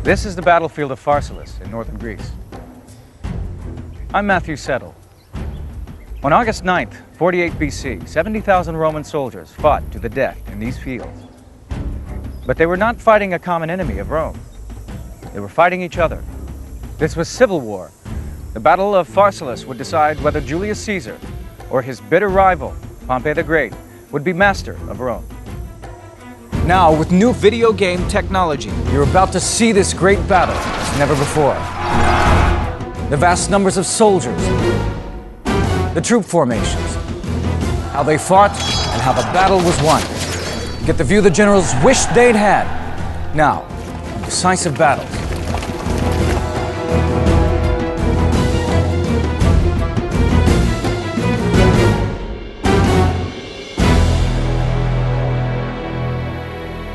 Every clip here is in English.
This is the battlefield of Pharsalus in northern Greece. I'm Matthew Settle. On August 9th, 48 BC, 70,000 Roman soldiers fought to the death in these fields. But they were not fighting a common enemy of Rome. They were fighting each other. This was civil war. The Battle of Pharsalus would decide whether Julius Caesar or his bitter rival, Pompey the Great, would be master of Rome. Now, with new video game technology, you're about to see this great battle as never before. The vast numbers of soldiers, the troop formations, how they fought, and how the battle was won. Get the view the generals wished they'd had. Now, decisive battles.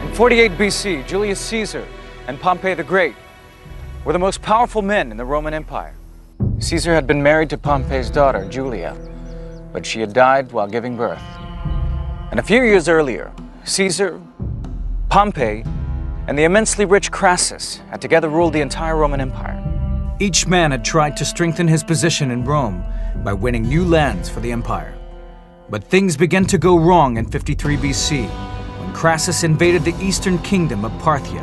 In 48 BC, Julius Caesar and Pompey the Great were the most powerful men in the Roman Empire. Caesar had been married to Pompey's daughter, Julia, but she had died while giving birth. And a few years earlier, Caesar, Pompey, and the immensely rich Crassus had together ruled the entire Roman Empire. Each man had tried to strengthen his position in Rome by winning new lands for the empire. But things began to go wrong in 53 BC, when Crassus invaded the eastern kingdom of Parthia.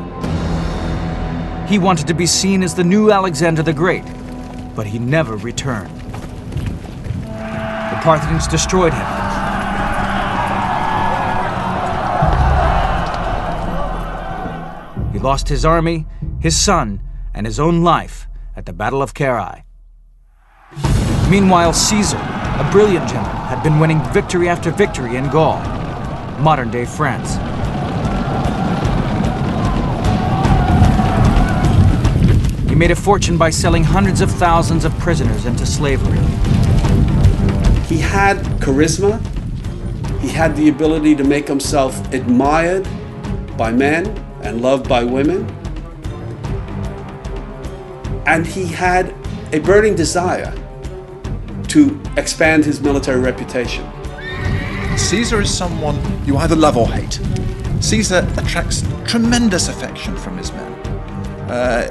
He wanted to be seen as the new Alexander the Great, but he never returned. The Parthians destroyed him. He lost his army, his son, and his own life at the Battle of Carrhae. Meanwhile, Caesar, a brilliant general, had been winning victory after victory in Gaul, modern-day France. He made a fortune by selling hundreds of thousands of prisoners into slavery. He had charisma. He had the ability to make himself admired by men and loved by women. And he had a burning desire to expand his military reputation. Caesar is someone you either love or hate. Caesar attracts tremendous affection from his men.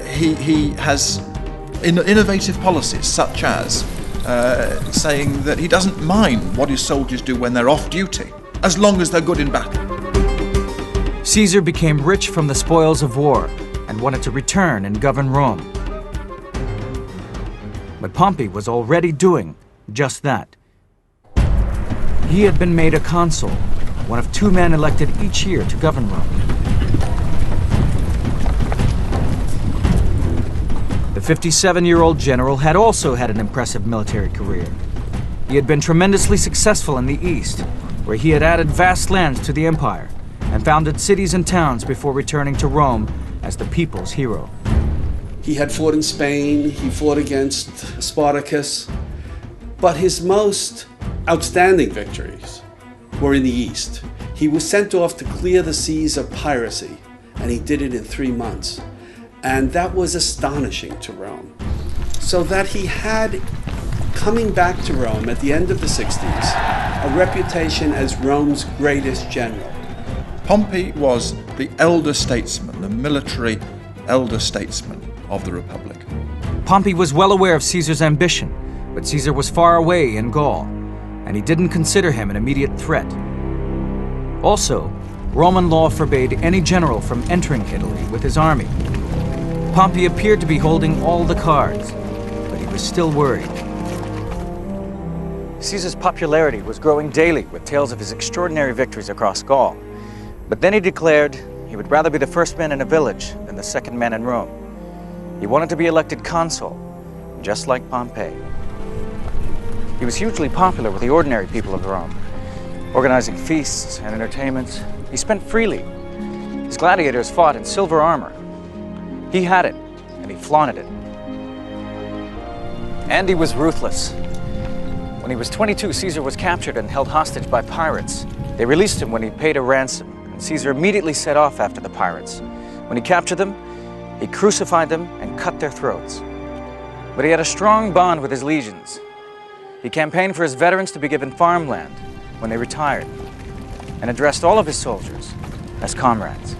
He has innovative policies, such as saying that he doesn't mind what his soldiers do when they're off duty, as long as they're good in battle. Caesar became rich from the spoils of war and wanted to return and govern Rome. But Pompey was already doing just that. He had been made a consul, one of two men elected each year to govern Rome. The 57-year-old general had also had an impressive military career. He had been tremendously successful in the East, where he had added vast lands to the empire and founded cities and towns before returning to Rome as the people's hero. He had fought in Spain, he fought against Spartacus, but his most outstanding victories were in the East. He was sent off to clear the seas of piracy, and he did it in 3 months. And that was astonishing to Rome. So that he had, coming back to Rome at the end of the 60s, a reputation as Rome's greatest general. Pompey was the elder statesman, the military elder statesman of the Republic. Pompey was well aware of Caesar's ambition, but Caesar was far away in Gaul, and he didn't consider him an immediate threat. Also, Roman law forbade any general from entering Italy with his army. Pompey appeared to be holding all the cards, but he was still worried. Caesar's popularity was growing daily with tales of his extraordinary victories across Gaul. But then he declared he would rather be the first man in a village than the second man in Rome. He wanted to be elected consul, just like Pompey. He was hugely popular with the ordinary people of Rome, organizing feasts and entertainments. He spent freely. His gladiators fought in silver armor. He had it, and he flaunted it. And he was ruthless. When he was 22, Caesar was captured and held hostage by pirates. They released him when he paid a ransom, and Caesar immediately set off after the pirates. When he captured them, he crucified them and cut their throats. But he had a strong bond with his legions. He campaigned for his veterans to be given farmland when they retired, and addressed all of his soldiers as comrades.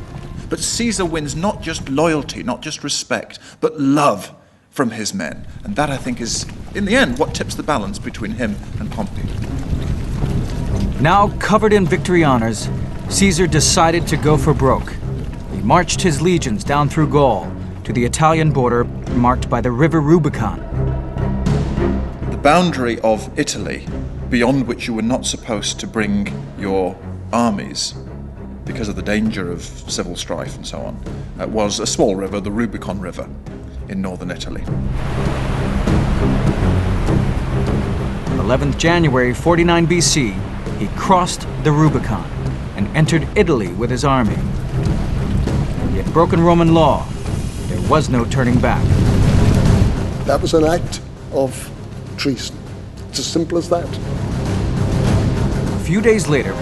But Caesar wins not just loyalty, not just respect, but love from his men. And that, I think, is, in the end, what tips the balance between him and Pompey. Now covered in victory honors, Caesar decided to go for broke. He marched his legions down through Gaul to the Italian border marked by the river Rubicon. The boundary of Italy, beyond which you were not supposed to bring your armies because of the danger of civil strife and so on, was a small river, the Rubicon River, in northern Italy. 11th January 49 BC, he crossed the Rubicon and entered Italy with his army. He had broken Roman law. There was no turning back. That was an act of treason. It's as simple as that. A few days later,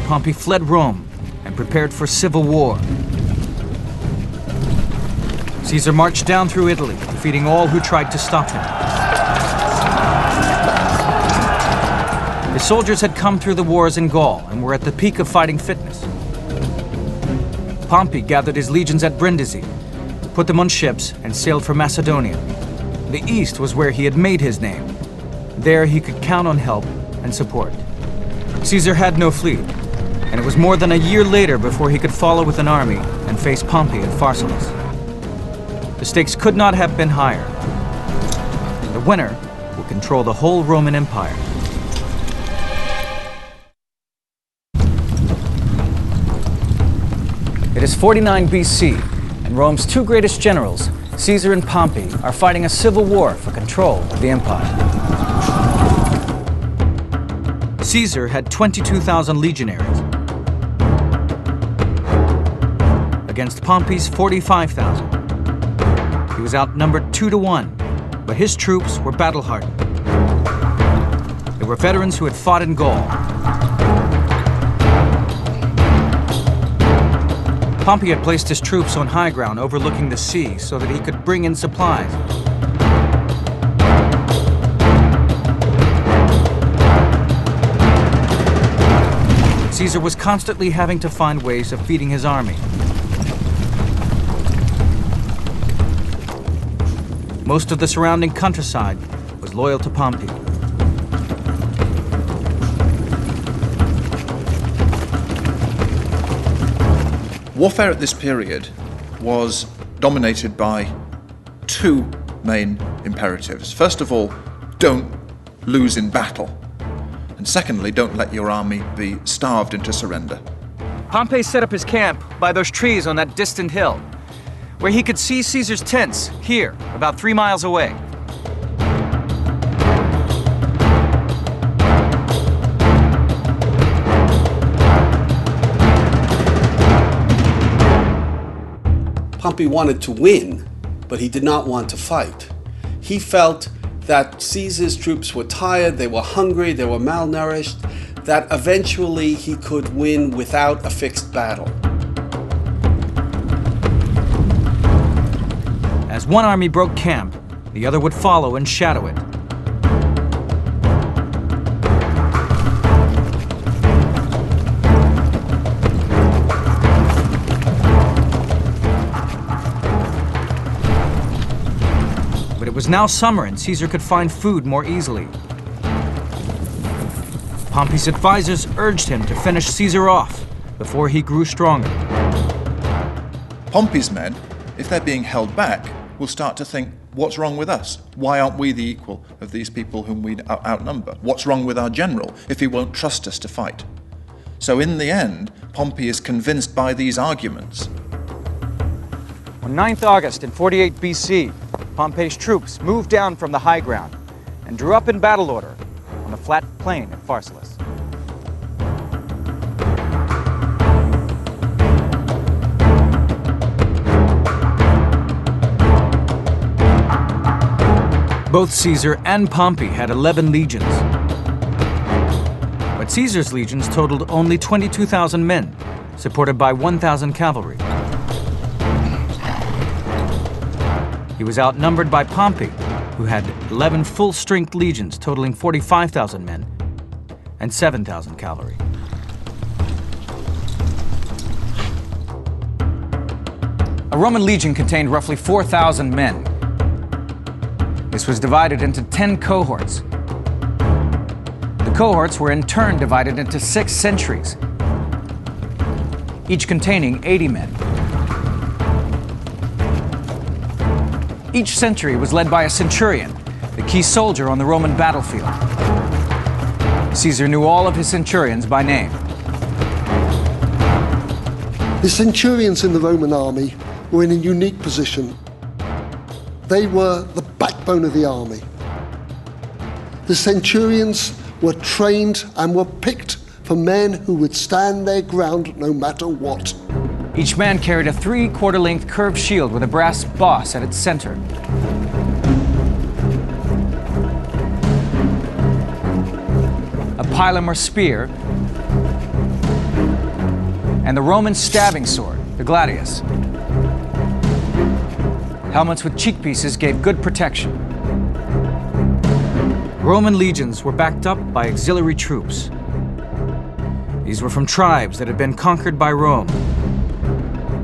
Pompey fled Rome and prepared for civil war. Caesar marched down through Italy, defeating all who tried to stop him. His soldiers had come through the wars in Gaul and were at the peak of fighting fitness. Pompey gathered his legions at Brindisi, put them on ships, and sailed for Macedonia. The east was where he had made his name. There he could count on help and support. Caesar had no fleet, and it was more than a year later before he could follow with an army and face Pompey at Pharsalus. The stakes could not have been higher. The winner will control the whole Roman Empire. It is 49 BC, and Rome's two greatest generals, Caesar and Pompey, are fighting a civil war for control of the empire. Caesar had 22,000 legionaries against Pompey's 45,000. He was outnumbered 2-1, but his troops were battle-hardened. They were veterans who had fought in Gaul. Pompey had placed his troops on high ground overlooking the sea so that he could bring in supplies. Caesar was constantly having to find ways of feeding his army. Most of the surrounding countryside was loyal to Pompey. Warfare at this period was dominated by two main imperatives. First of all, don't lose in battle. And secondly, don't let your army be starved into surrender. Pompey set up his camp by those trees on that distant hill, where he could see Caesar's tents here, about 3 miles away. Pompey wanted to win, but he did not want to fight. He felt that Caesar's troops were tired, they were hungry, they were malnourished, that eventually he could win without a fixed battle. As one army broke camp, the other would follow and shadow it. But it was now summer and Caesar could find food more easily. Pompey's advisors urged him to finish Caesar off before he grew stronger. Pompey's men, if they're being held back, will start to think, what's wrong with us? Why aren't we the equal of these people whom we outnumber? What's wrong with our general if he won't trust us to fight? So in the end, Pompey is convinced by these arguments. On 9th August in 48 BC, Pompey's troops moved down from the high ground and drew up in battle order on the flat plain at Pharsalus. Both Caesar and Pompey had 11 legions. But Caesar's legions totaled only 22,000 men, supported by 1,000 cavalry. He was outnumbered by Pompey, who had 11 full-strength legions totaling 45,000 men and 7,000 cavalry. A Roman legion contained roughly 4,000 men. This was divided into 10 cohorts. The cohorts were in turn divided into 6 centuries, each containing 80 men. Each century was led by a centurion, the key soldier on the Roman battlefield. Caesar knew all of his centurions by name. The centurions in the Roman army were in a unique position. They were the backbone of the army. The centurions were trained and were picked for men who would stand their ground no matter what. Each man carried a 3/4 length curved shield with a brass boss at its center. A pilum or spear, and the Roman stabbing sword, the gladius. Helmets with cheek pieces gave good protection. Roman legions were backed up by auxiliary troops. These were from tribes that had been conquered by Rome.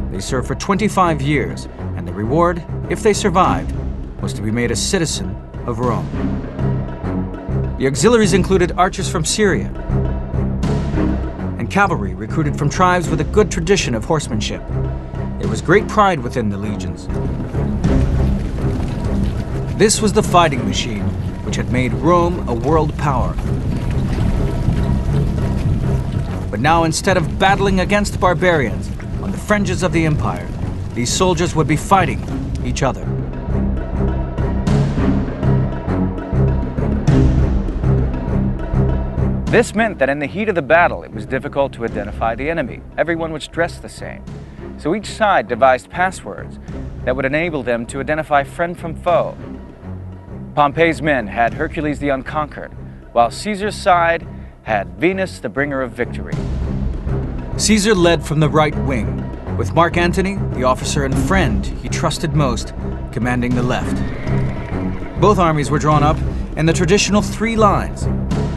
They served for 25 years, and the reward, if they survived, was to be made a citizen of Rome. The auxiliaries included archers from Syria and cavalry recruited from tribes with a good tradition of horsemanship. There was great pride within the legions. This was the fighting machine which had made Rome a world power. But now, instead of battling against barbarians on the fringes of the empire, these soldiers would be fighting each other. This meant that in the heat of the battle, it was difficult to identify the enemy. Everyone was dressed the same. So each side devised passwords that would enable them to identify friend from foe. Pompey's men had Hercules the Unconquered, while Caesar's side had Venus, the bringer of victory. Caesar led from the right wing, with Mark Antony, the officer and friend he trusted most, commanding the left. Both armies were drawn up in the traditional 3 lines,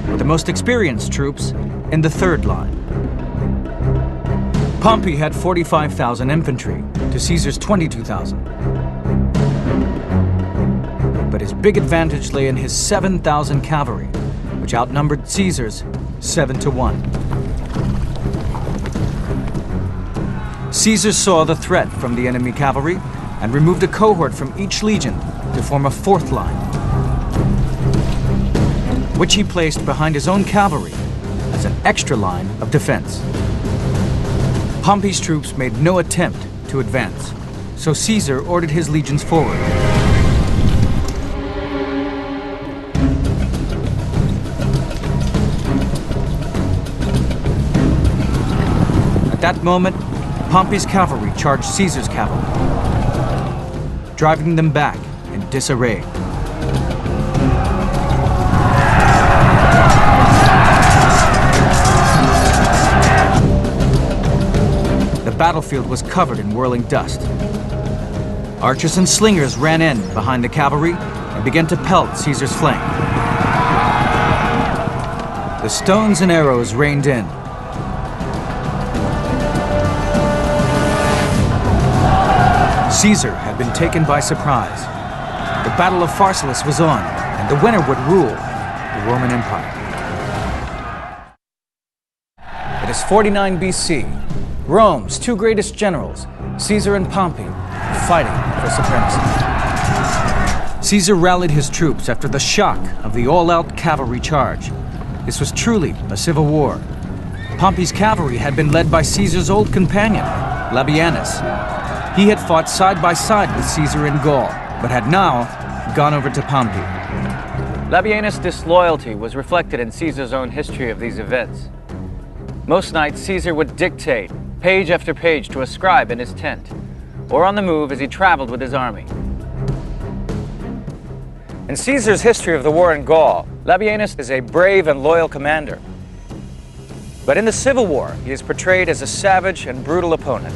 with the most experienced troops in the 3rd line. Pompey had 45,000 infantry to Caesar's 22,000. But his big advantage lay in his 7,000 cavalry, which outnumbered Caesar's 7-1. Caesar saw the threat from the enemy cavalry and removed a cohort from each legion to form a 4th line, which he placed behind his own cavalry as an extra line of defense. Pompey's troops made no attempt to advance, so Caesar ordered his legions forward. At that moment, Pompey's cavalry charged Caesar's cavalry, driving them back in disarray. The battlefield was covered in whirling dust. Archers and slingers ran in behind the cavalry and began to pelt Caesar's flank. The stones and arrows rained in. Caesar had been taken by surprise. The Battle of Pharsalus was on, and the winner would rule the Roman Empire. It is 49 BC. Rome's 2 greatest generals, Caesar and Pompey, are fighting for supremacy. Caesar rallied his troops after the shock of the all-out cavalry charge. This was truly a civil war. Pompey's cavalry had been led by Caesar's old companion, Labienus. He had fought side by side with Caesar in Gaul, but had now gone over to Pompey. Labienus' disloyalty was reflected in Caesar's own history of these events. Most nights, Caesar would dictate page after page to a scribe in his tent, or on the move as he traveled with his army. In Caesar's history of the war in Gaul, Labienus is a brave and loyal commander. But in the Civil War, he is portrayed as a savage and brutal opponent.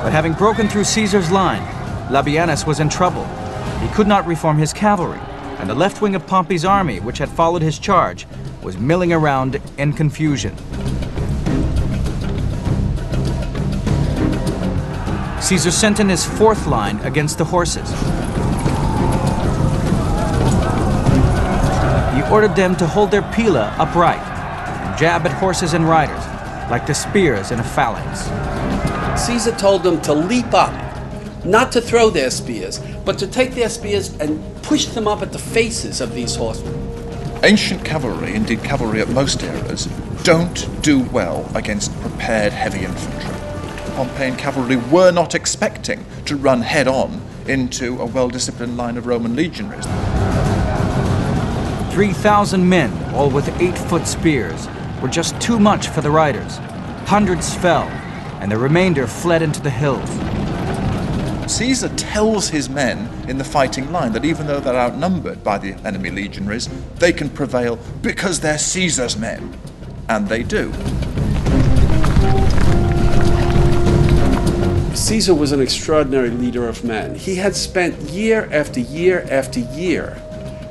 But having broken through Caesar's line, Labienus was in trouble. He could not reform his cavalry, and the left wing of Pompey's army, which had followed his charge, was milling around in confusion. Caesar sent in his fourth line against the horses. He ordered them to hold their pila upright and jab at horses and riders, like the spears in a phalanx. Caesar told them to leap up, not to throw their spears, but to take their spears and push them up at the faces of these horsemen. Ancient cavalry, indeed cavalry at most eras, don't do well against prepared heavy infantry. Pompeian cavalry were not expecting to run head-on into a well-disciplined line of Roman legionaries. 3,000 men, all with 8-foot spears, were just too much for the riders. Hundreds fell, and the remainder fled into the hills. Caesar tells his men in the fighting line that even though they're outnumbered by the enemy legionaries, they can prevail because they're Caesar's men. And they do. Caesar was an extraordinary leader of men. He had spent year after year after year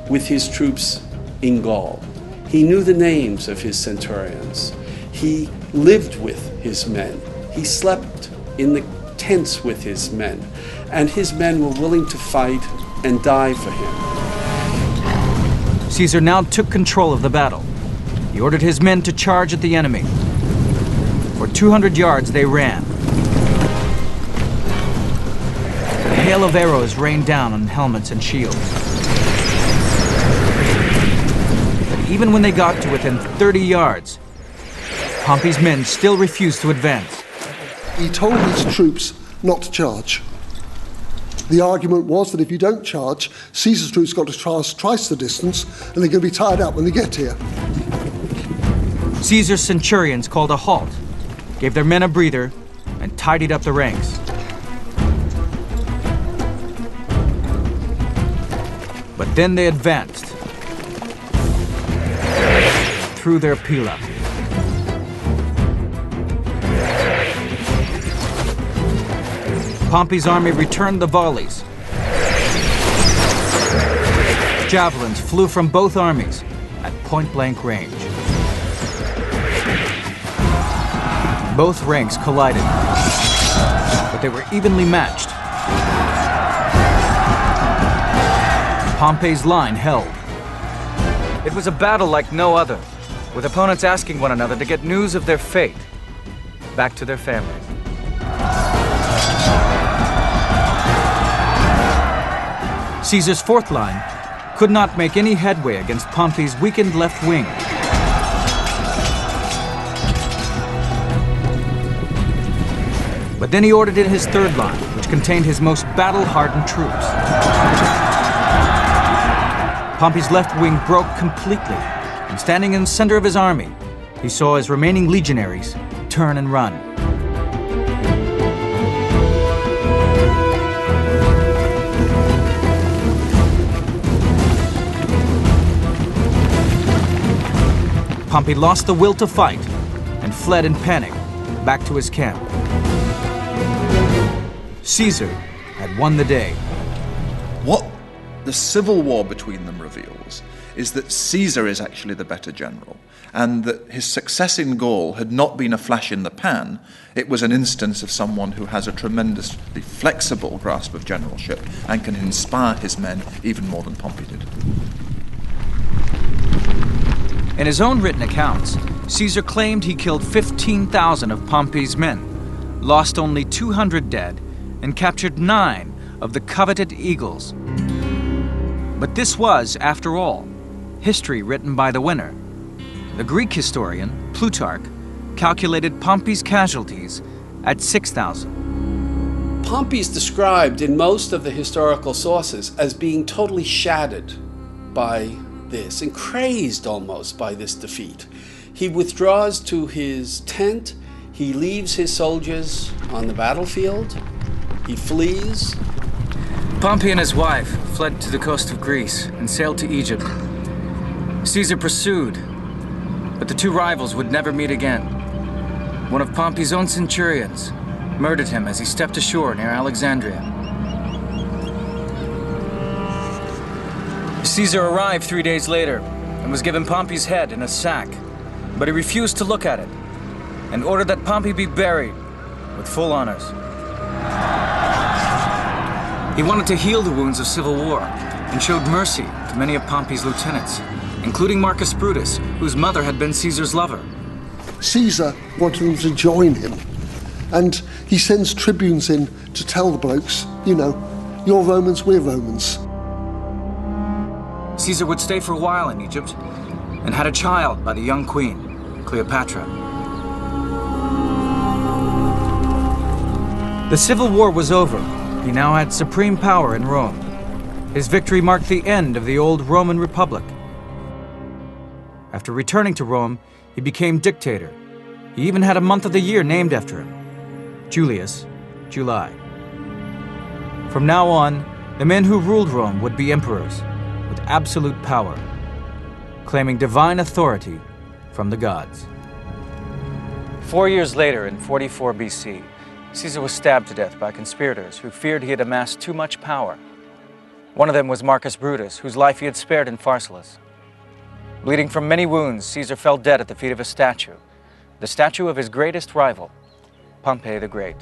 with his troops in Gaul. He knew the names of his centurions. He lived with his men. He slept in the tents with his men. And his men were willing to fight and die for him. Caesar now took control of the battle. He ordered his men to charge at the enemy. For 200 yards they ran. A hail of arrows rained down on helmets and shields. But even when they got to within 30 yards, Pompey's men still refused to advance. He told his troops not to charge. The argument was that if you don't charge, Caesar's troops got to traverse twice the distance, and they're going to be tired out when they get here. Caesar's centurions called a halt, gave their men a breather, and tidied up the ranks. But then they advanced through their pila. Pompey's army returned the volleys. Javelins flew from both armies at point-blank range. Both ranks collided, but they were evenly matched. Pompey's line held. It was a battle like no other, with opponents asking one another to get news of their fate back to their families. Caesar's fourth line could not make any headway against Pompey's weakened left wing. But then he ordered in his third line, which contained his most battle-hardened troops. Pompey's left wing broke completely, and standing in the center of his army, he saw his remaining legionaries turn and run. Pompey lost the will to fight and fled in panic back to his camp. Caesar had won the day. What the civil war between them reveals is that Caesar is actually the better general, and that his success in Gaul had not been a flash in the pan. It was an instance of someone who has a tremendously flexible grasp of generalship and can inspire his men even more than Pompey did. In his own written accounts, Caesar claimed he killed 15,000 of Pompey's men, lost only 200 dead, and captured 9 of the coveted eagles. But this was, after all, history written by the winner. The Greek historian, Plutarch, calculated Pompey's casualties at 6,000. Pompey is described in most of the historical sources as being totally shattered by this and crazed almost by this defeat. He withdraws to his tent, he leaves his soldiers on the battlefield, he flees. Pompey and his wife fled to the coast of Greece and sailed to Egypt. Caesar pursued, but the two rivals would never meet again. One of Pompey's own centurions murdered him as he stepped ashore near Alexandria. Caesar arrived 3 days later and was given Pompey's head in a sack, but he refused to look at it and ordered that Pompey be buried with full honors. He wanted to heal the wounds of civil war and showed mercy to many of Pompey's lieutenants, including Marcus Brutus, whose mother had been Caesar's lover. Caesar wanted them to join him, and he sends tribunes in to tell the blokes, you know, you're Romans, we're Romans. Caesar would stay for a while in Egypt and had a child by the young queen, Cleopatra. The civil war was over. He now had supreme power in Rome. His victory marked the end of the old Roman Republic. After returning to Rome, he became dictator. He even had a month of the year named after him, Julius, July. From now on, the men who ruled Rome would be emperors with absolute power, claiming divine authority from the gods. 4 years later, in 44 BC, Caesar was stabbed to death by conspirators who feared he had amassed too much power. One of them was Marcus Brutus, whose life he had spared in Pharsalus. Bleeding from many wounds, Caesar fell dead at the feet of a statue, the statue of his greatest rival, Pompey the Great.